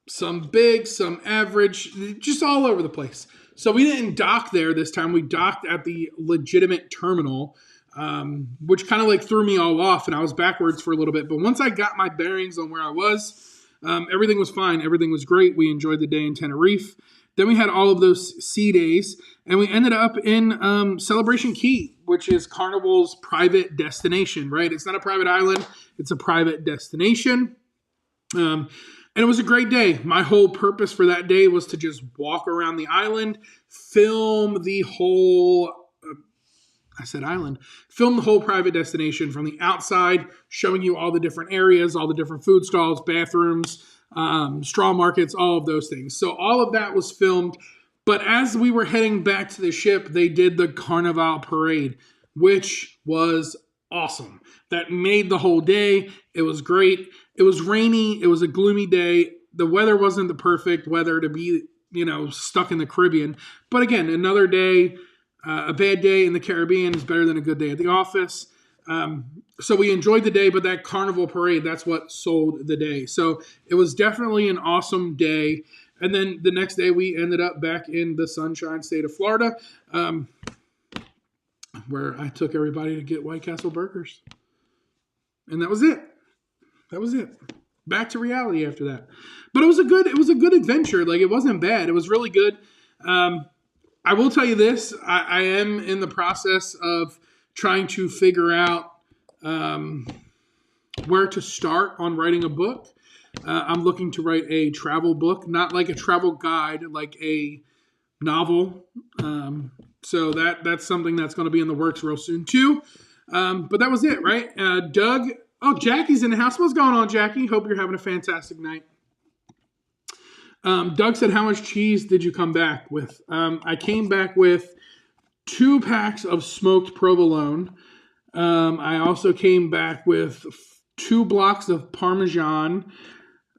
Some big, some average, just all over the place. So we didn't dock there this time. We docked at the legitimate terminal, which kind of like threw me all off, and I was backwards for a little bit. But once I got my bearings on where I was, everything was fine. Everything was great. We enjoyed the day in Tenerife. Then we had all of those sea days, and we ended up in Celebration Key, which is Carnival's private destination, right? It's not a private island. It's a private destination. And it was a great day. My whole purpose for that day was to just walk around the island, film the whole film the whole private destination from the outside, showing you all the different areas, all the different food stalls, bathrooms, straw markets, all of those things. So all of that was filmed. But as we were heading back to the ship, they did the Carnival parade, which was awesome. That made the whole day. It was great. It was rainy. It was a gloomy day. The weather wasn't the perfect weather to be, stuck in the Caribbean. But again, another day, a bad day in the Caribbean is better than a good day at the office. So we enjoyed the day, but that Carnival parade, that's what sold the day. So it was definitely an awesome day. And then the next day we ended up back in the Sunshine State of Florida, where I took everybody to get White Castle burgers. And that was it. Back to reality after that. But it was a good adventure. Like, it wasn't bad. It was really good. I will tell you this. I am in the process of trying to figure out where to start on writing a book. I'm looking to write a travel book, not like a travel guide, like a novel. So that's something that's going to be in the works real soon too. But that was it, right? Doug. Oh, Jackie's in the house. What's going on, Jackie? Hope you're having a fantastic night. Doug said, how much cheese did you come back with? I came back with 2 packs of smoked provolone, I also came back with 2 blocks of Parmesan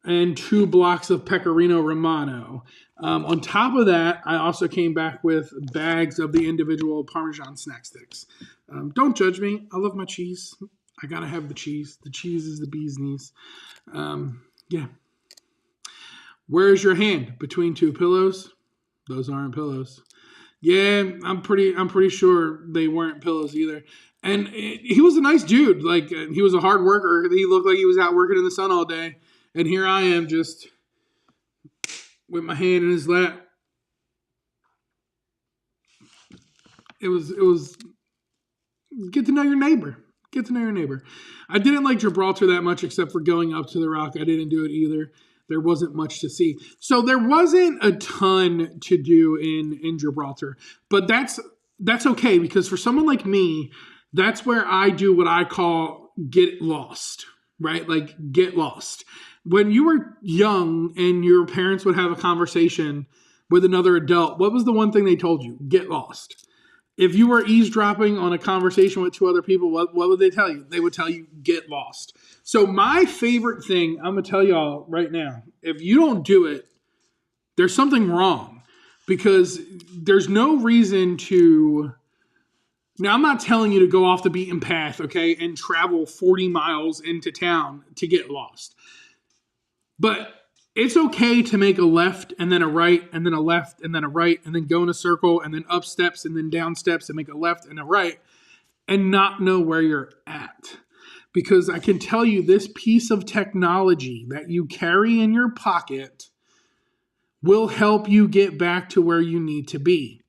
and 2 blocks of Pecorino Romano. On top of that, I also came back with bags of the individual Parmesan snack sticks. Don't judge me. I love my cheese. I gotta have the cheese. The cheese is the bee's knees. Yeah. Where is your hand? Between 2 pillows? Those aren't pillows. Yeah, I'm pretty sure they weren't pillows either. And he was a nice dude. Like, he was a hard worker. He looked like he was out working in the sun all day. And here I am just with my hand in his lap. It was get to know your neighbor. Get to know your neighbor. I didn't like Gibraltar that much except for going up to the rock. I didn't do it either. There wasn't much to see. So there wasn't a ton to do in Gibraltar. But that's okay, because for someone like me, that's where I do what I call get lost, right? Like, get lost. When you were young and your parents would have a conversation with another adult, what was the one thing they told you? Get lost. If you were eavesdropping on a conversation with 2 other people, what would they tell you? They would tell you, get lost. So my favorite thing, I'm going to tell y'all right now, if you don't do it, there's something wrong, because there's no reason to... Now, I'm not telling you to go off the beaten path, okay, and travel 40 miles into town to get lost. But it's okay to make a left and then a right and then a left and then a right and then go in a circle and then up steps and then down steps and make a left and a right and not know where you're at. Because I can tell you, this piece of technology that you carry in your pocket will help you get back to where you need to be.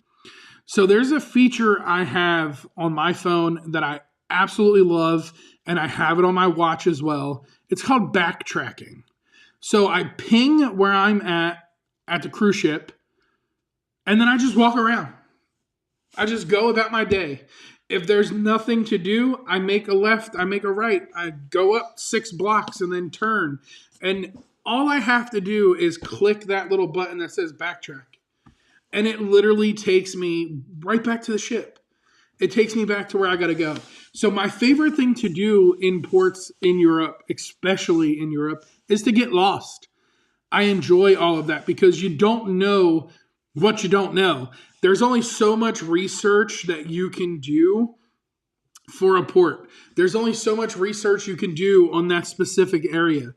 So there's a feature I have on my phone that I absolutely love, and I have it on my watch as well. It's called backtracking. So I ping where I'm at the cruise ship, and then I just walk around. I just go about my day. If there's nothing to do, I make a left, I make a right. I go up 6 blocks and then turn. And all I have to do is click that little button that says backtrack. And it literally takes me right back to the ship. It takes me back to where I got to go. So my favorite thing to do in ports in Europe, especially in Europe, is to get lost. I enjoy all of that because you don't know what you don't know. There's only so much research that you can do for a port. There's only so much research you can do on that specific area.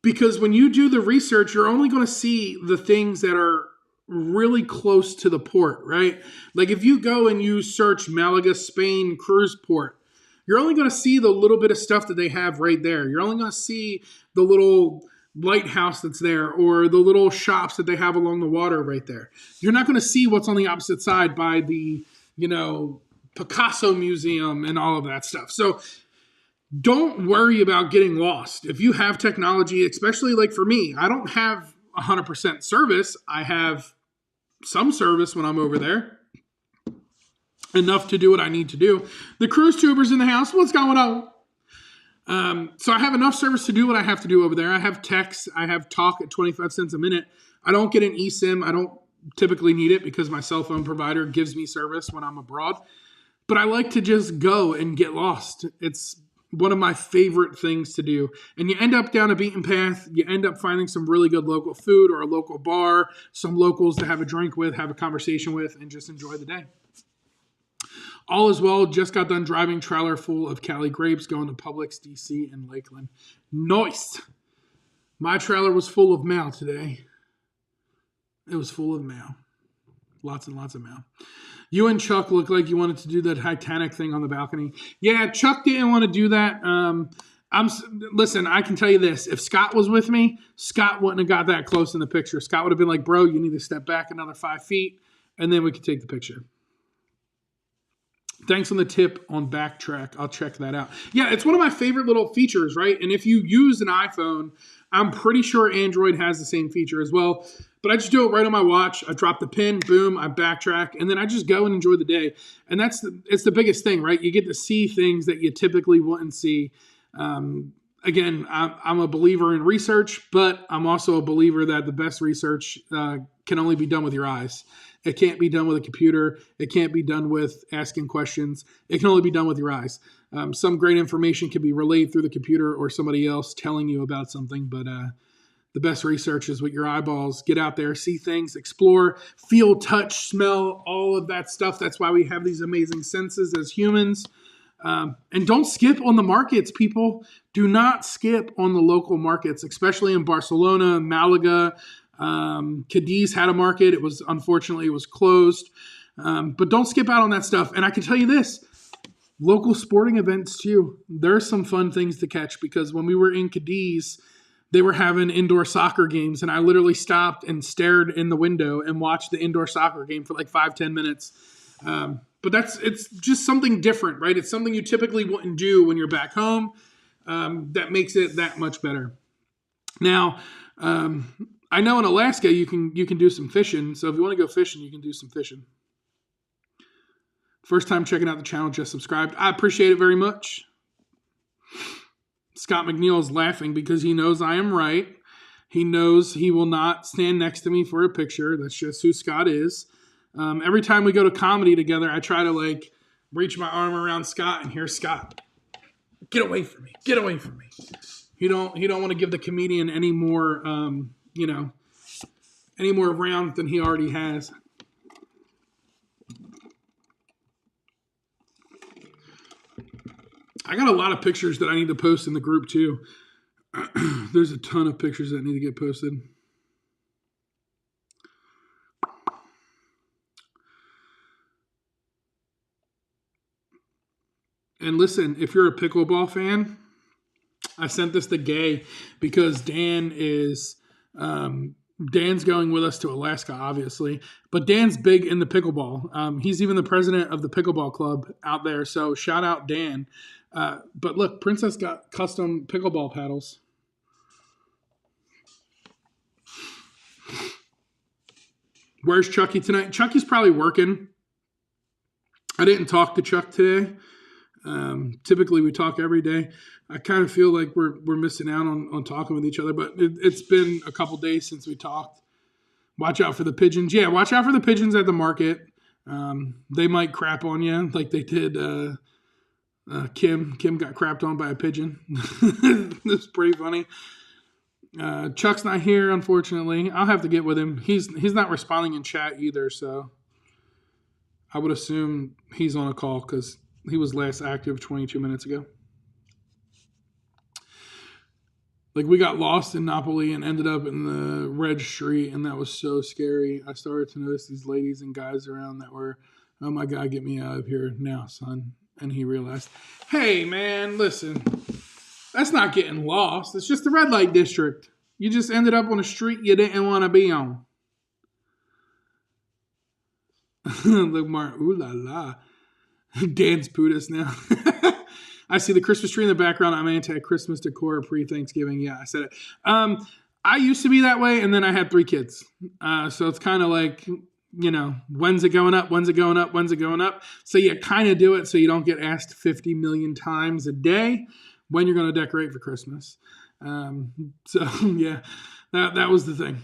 Because when you do the research, you're only going to see the things that are really close to the port, right? Like if you go and you search Malaga, Spain cruise port, you're only going to see the little bit of stuff that they have right there. You're only going to see the little lighthouse that's there or the little shops that they have along the water right there. You're not going to see what's on the opposite side by the, Picasso Museum and all of that stuff. So don't worry about getting lost. If you have technology, especially like for me, I don't have 100% service. I have some service when I'm over there. Enough to do what I need to do. The cruise tubers in the house, what's going on? So I have enough service to do what I have to do over there. I have text. I have talk at 25 cents a minute. I don't get an eSIM. I don't typically need it because my cell phone provider gives me service when I'm abroad. But I like to just go and get lost. It's one of my favorite things to do. And you end up down a beaten path. You end up finding some really good local food or a local bar, some locals to have a drink with, have a conversation with, and just enjoy the day. All is well. Just got done driving trailer full of Cali grapes going to Publix, DC, and Lakeland. Nice. My trailer was full of mail today. It was full of mail. Lots and lots of mail. You and Chuck look like you wanted to do the Titanic thing on the balcony. Yeah, Chuck didn't want to do that. Listen, I can tell you this. If Scott was with me, Scott wouldn't have got that close in the picture. Scott would have been like, bro, you need to step back another 5 feet, and then we could take the picture. Thanks on the tip on Backtrack. I'll check that out. Yeah, it's one of my favorite little features, right? And if you use an iPhone, I'm pretty sure Android has the same feature as well. But I just do it right on my watch. I drop the pin, boom, I backtrack, and then I just go and enjoy the day. And it's the biggest thing, right? You get to see things that you typically wouldn't see. Again, I'm a believer in research, but I'm also a believer that the best research can only be done with your eyes. It can't be done with a computer. It can't be done with asking questions. It can only be done with your eyes. Some great information can be relayed through the computer or somebody else telling you about something, but the best research is with your eyeballs. Get out there, see things, explore, feel, touch, smell, all of that stuff. That's why we have these amazing senses as humans. And don't skip on the markets, people. Do not skip on the local markets, especially in Barcelona, Malaga. Cadiz had a market. Unfortunately, it was closed. But don't skip out on that stuff. And I can tell you this, local sporting events too. There's some fun things to catch, because when we were in Cadiz, they were having indoor soccer games, and I literally stopped and stared in the window and watched the indoor soccer game for like 5-10 minutes. But it's just something different, right? It's something you typically wouldn't do when you're back home. That makes it that much better. Now, I know in Alaska you can do some fishing. So if you want to go fishing, you can do some fishing. First time checking out the channel, just subscribed. I appreciate it very much. Scott McNeil is laughing because he knows I am right. He knows he will not stand next to me for a picture. That's just who Scott is. Every time we go to comedy together, I try to reach my arm around Scott, and here's Scott. Get away from me. Get away from me. He don't want to give the comedian any more, any more rounds than he already has. I got a lot of pictures that I need to post in the group too. There's a ton of pictures that need to get posted. And listen, if you're a pickleball fan, I sent this to Gay because Dan's going with us to Alaska, obviously. But Dan's big in the pickleball. He's even the president of the pickleball club out there. So shout out Dan. But look, Princess got custom pickleball paddles. Where's Chucky tonight? Chucky's probably working. I didn't talk to Chuck today. Typically we talk every day. I kind of feel like we're missing out on talking with each other, but it's been a couple days since we talked. Watch out for the pigeons. Yeah, watch out for the pigeons at the market. They might crap on you like they did Kim. Kim got crapped on by a pigeon. It's pretty funny. Chuck's not here, unfortunately. I'll have to get with him. He's not responding in chat either, so I would assume he's on a call because he was last active 22 minutes ago. We got lost in Napoli and ended up in the red street, and that was so scary. I started to notice these ladies and guys around that were, oh my God, get me out of here now, son. And he realized, hey, man, listen, that's not getting lost. It's just the red light district. You just ended up on a street you didn't want to be on. Look, Mark, ooh la la. Dan's Pudas now. I see the Christmas tree in the background. I'm anti-Christmas decor pre-Thanksgiving. Yeah, I said it. I used to be that way, and then I had 3 kids. So it's kind of like, when's it going up? When's it going up? When's it going up? So you kind of do it so you don't get asked 50 million times a day when you're going to decorate for Christmas. So, yeah, that was the thing.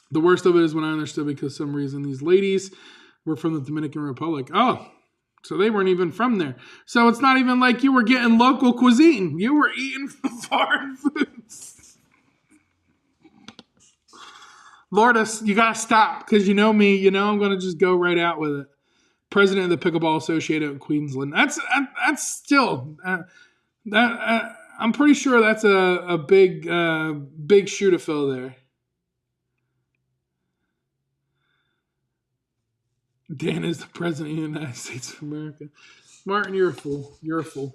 The worst of it is when I understood because some reason these ladies were from the Dominican Republic. Oh, so they weren't even from there. So it's not even like you were getting local cuisine. You were eating foreign foods. Lourdes, you got to stop because you know me. I'm going to just go right out with it. President of the Pickleball Association of Queensland. That's still I'm pretty sure that's a big shoe to fill there. Dan is the president of the United States of America. Martin, you're a fool. You're a fool.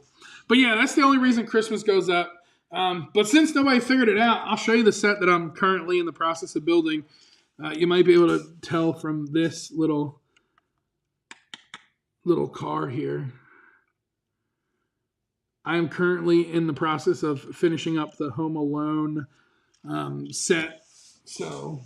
But yeah, that's the only reason Christmas goes up. But since nobody figured it out, I'll show you the set that I'm currently in the process of building. You might be able to tell from this little car here. I am currently in the process of finishing up the Home Alone set. So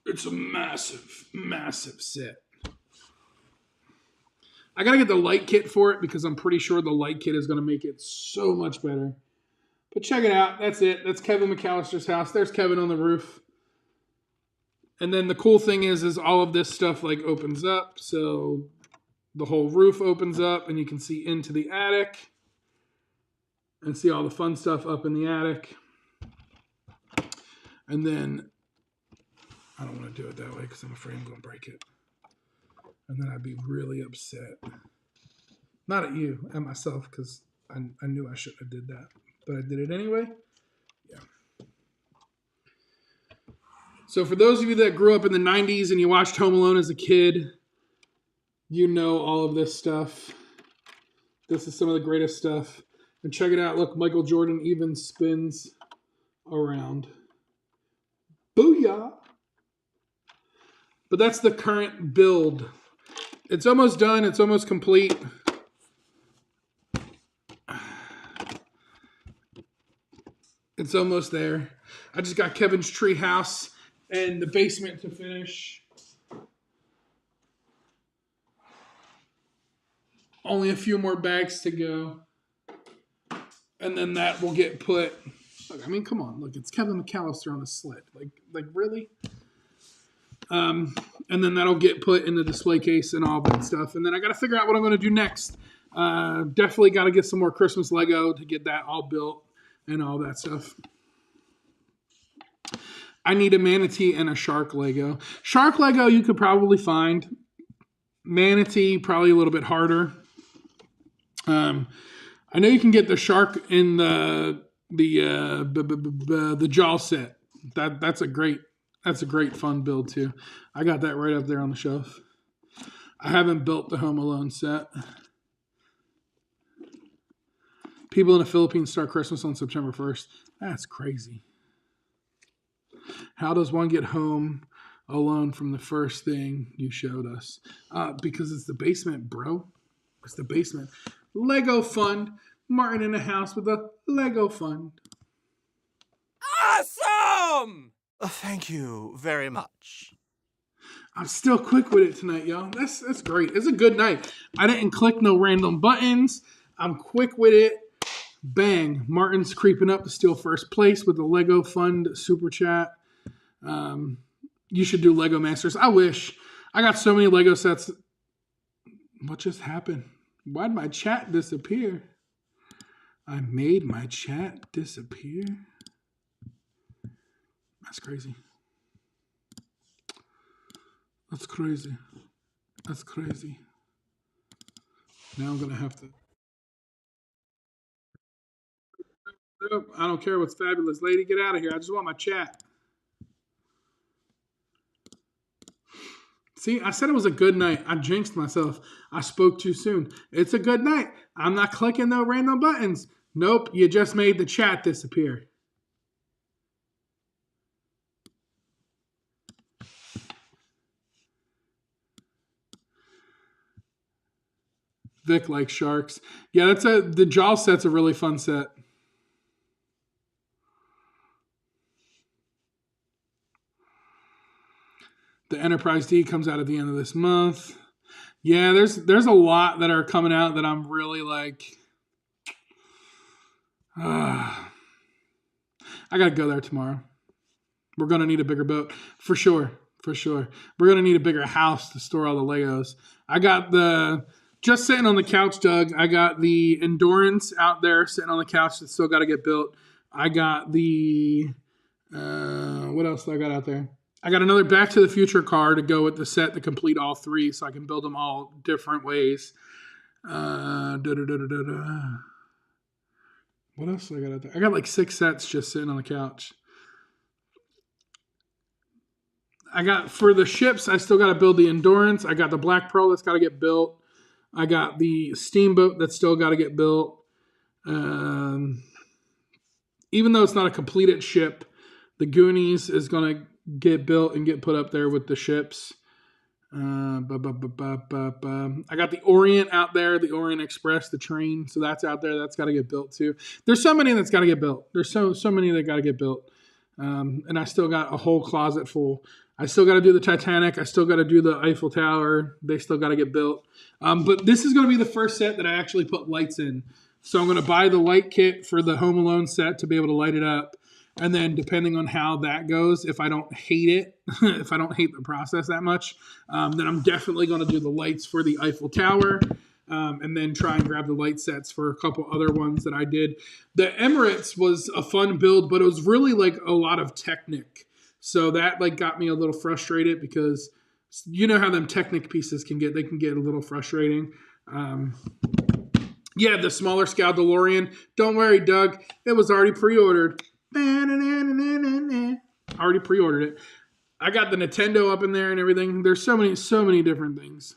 it's a massive, massive set. I got to get the light kit for it because I'm pretty sure the light kit is going to make it so much better. But check it out. That's it. That's Kevin McAllister's house. There's Kevin on the roof. And then the cool thing is all of this stuff like opens up. So the whole roof opens up and you can see into the attic and see all the fun stuff up in the attic. And then I don't want to do it that way because I'm afraid I'm going to break it. And then I'd be really upset. Not at you, at myself, because I knew I shouldn't have did that. But I did it anyway. Yeah. So for those of you that grew up in the 90s and you watched Home Alone as a kid, you know all of this stuff. This is some of the greatest stuff. And check it out. Look, Michael Jordan even spins around. Booyah! But that's the current build. It's almost done. It's almost complete. It's almost there. I just got Kevin's tree house and the basement to finish. Only a few more bags to go. And then that will get put... Look, I mean, come on. Look, it's Kevin McAllister on a sled. Like really? And then that'll get put in the display case and all that stuff. And then I got to figure out what I'm going to do next. Definitely got to get some more Christmas Lego to get that all built and all that stuff. I need a manatee and a shark Lego. Shark Lego you could probably find. Manatee probably a little bit harder. I know you can get the shark in the Jaws set. That's a great fun build too. I got that right up there on the shelf. I haven't built the Home Alone set. People in the Philippines start Christmas on September 1st. That's crazy. How does one get home alone from the first thing you showed us? Because it's the basement, bro. It's the basement. Lego Fund. Martin in the house with a Lego Fund. Awesome! Thank you very much. I'm still quick with it tonight, y'all. That's great. It's a good night. I didn't click no random buttons. I'm quick with it. Bang. Martin's creeping up to steal first place with the Lego Fund super chat. You should do Lego Masters. I wish. I got so many Lego sets. What just happened? Why'd my chat disappear? I made my chat disappear? That's crazy. That's crazy. That's crazy. Now I'm going to have to... Nope, I don't care what's fabulous. Lady, get out of here. I just want my chat. See, I said it was a good night. I jinxed myself. I spoke too soon. It's a good night. I'm not clicking no random buttons. Nope, you just made the chat disappear. Vic likes sharks. Yeah, the Jaws set's a really fun set. The Enterprise D comes out at the end of this month. Yeah, there's a lot that are coming out that I'm really like... I gotta go there tomorrow. We're gonna need a bigger boat. For sure. We're gonna need a bigger house to store all the Legos. I got just sitting on the couch, Doug. I got the Endurance out there sitting on the couch that still got to get built. I got the... what else do I got out there? I got another Back to the Future car to go with the set to complete all three so I can build them all different ways. What else do I got out there? I got like 6 sets just sitting on the couch. I got, for the ships, I still got to build the Endurance. I got the Black Pearl that's got to get built. I got the Steamboat that's still got to get built. Even though it's not a completed ship, the Goonies is going to get built and get put up there with the ships. I got the Orient out there, the Orient Express, the train. So that's out there. That's got to get built too. There's so many that's got to get built. There's so many that got to get built. And I still got a whole closet full. I still got to do the Titanic. I still got to do the Eiffel Tower. They still got to get built. But this is going to be the first set that I actually put lights in. So I'm going to buy the light kit for the Home Alone set to be able to light it up. And then depending on how that goes, if I don't hate it, if I don't hate the process that much, then I'm definitely going to do the lights for the Eiffel Tower. And then try and grab the light sets for a couple other ones that I did. The Emirates was a fun build, but it was really like a lot of Technic. So that like got me a little frustrated because you know how them Technic pieces can get. They can get a little frustrating. Yeah, the smaller scale DeLorean. Don't worry, Doug. It was already pre-ordered. Already pre-ordered it. I got the Nintendo up in there and everything. There's so many different things.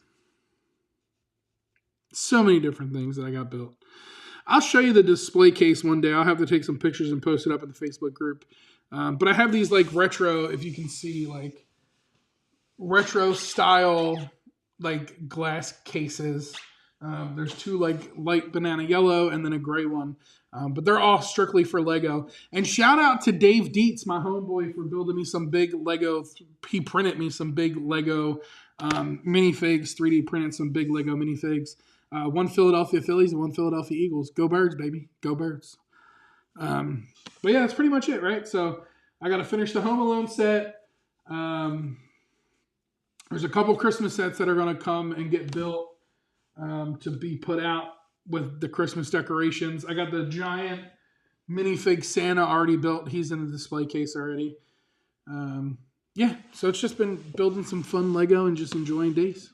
So many different things that I got built. I'll show you the display case one day. I'll have to take some pictures and post it up in the Facebook group. But I have these like retro, if you can see, like retro style like glass cases. There's two like light banana yellow and then a gray one. But they're all strictly for Lego. And shout out to Dave Dietz, my homeboy, for building me some big Lego. He printed me some big Lego minifigs, 3D printed some big Lego minifigs. One Philadelphia Phillies and one Philadelphia Eagles. Go Birds, baby. Go Birds. But yeah, that's pretty much it, right? So I got to finish the Home Alone set. There's a couple Christmas sets that are going to come and get built to be put out with the Christmas decorations. I got the giant minifig Santa already built. He's in the display case already. Yeah, so it's just been building some fun Lego and just enjoying days.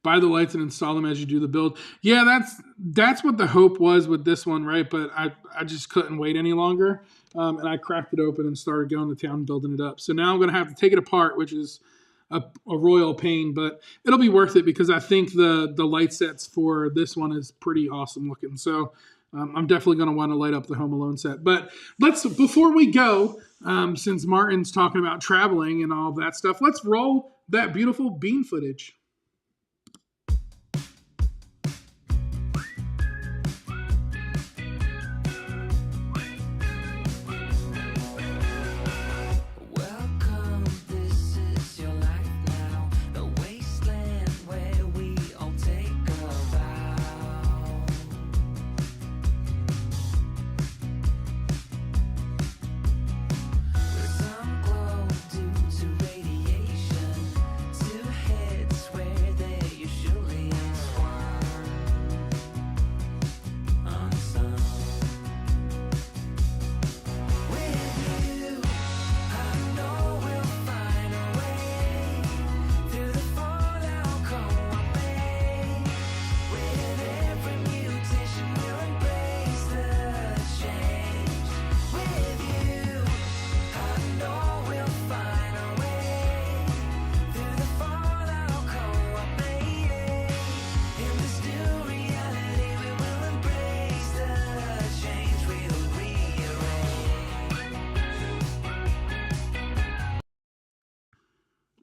Buy the lights and install them as you do the build. Yeah, that's what the hope was with this one, right? But I just couldn't wait any longer. And I cracked it open and started going to town building it up. So now I'm going to have to take it apart, which is a royal pain. But it'll be worth it because I think the light sets for this one is pretty awesome looking. So I'm definitely going to want to light up the Home Alone set. But before we go, since Martin's talking about traveling and all of that stuff, let's roll that beautiful bean footage.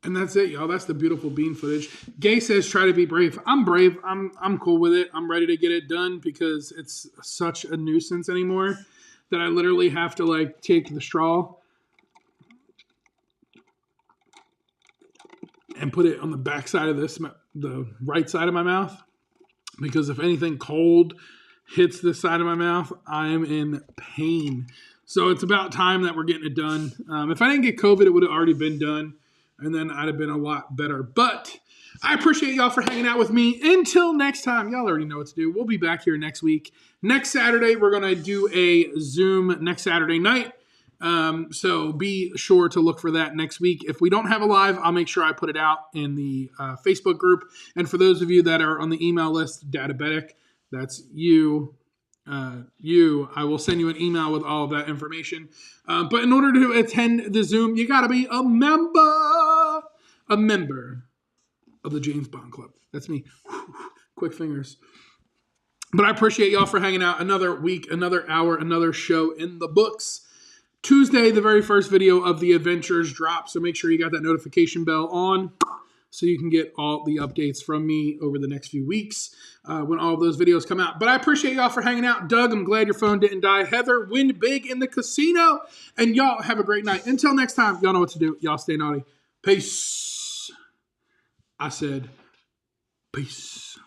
And that's it, y'all. That's the beautiful bean footage. Gay says, try to be brave. I'm brave. I'm cool with it. I'm ready to get it done because it's such a nuisance anymore that I literally have to like take the straw and put it on the back side of the right side of my mouth. Because if anything cold hits this side of my mouth, I am in pain. So it's about time that we're getting it done. If I didn't get COVID, it would have already been done. And then I'd have been a lot better. But I appreciate y'all for hanging out with me. Until next time, y'all already know what to do. We'll be back here next week. Next Saturday, we're going to do a Zoom next Saturday night. So be sure to look for that next week. If we don't have a live, I'll make sure I put it out in the Facebook group. And for those of you that are on the email list, Databetic, that's you. I will send you an email with all of that information. But in order to attend the Zoom, you got to be a member of the James Bond Club. That's me. Quick fingers. But I appreciate y'all for hanging out. Another week, another hour, another show in the books. Tuesday, the very first video of the Adventures drops. So make sure you got that notification bell on so you can get all the updates from me over the next few weeks when all of those videos come out. But I appreciate y'all for hanging out. Doug, I'm glad your phone didn't die. Heather, win big in the casino. And y'all have a great night. Until next time, y'all know what to do. Y'all stay naughty. Peace. I said, peace.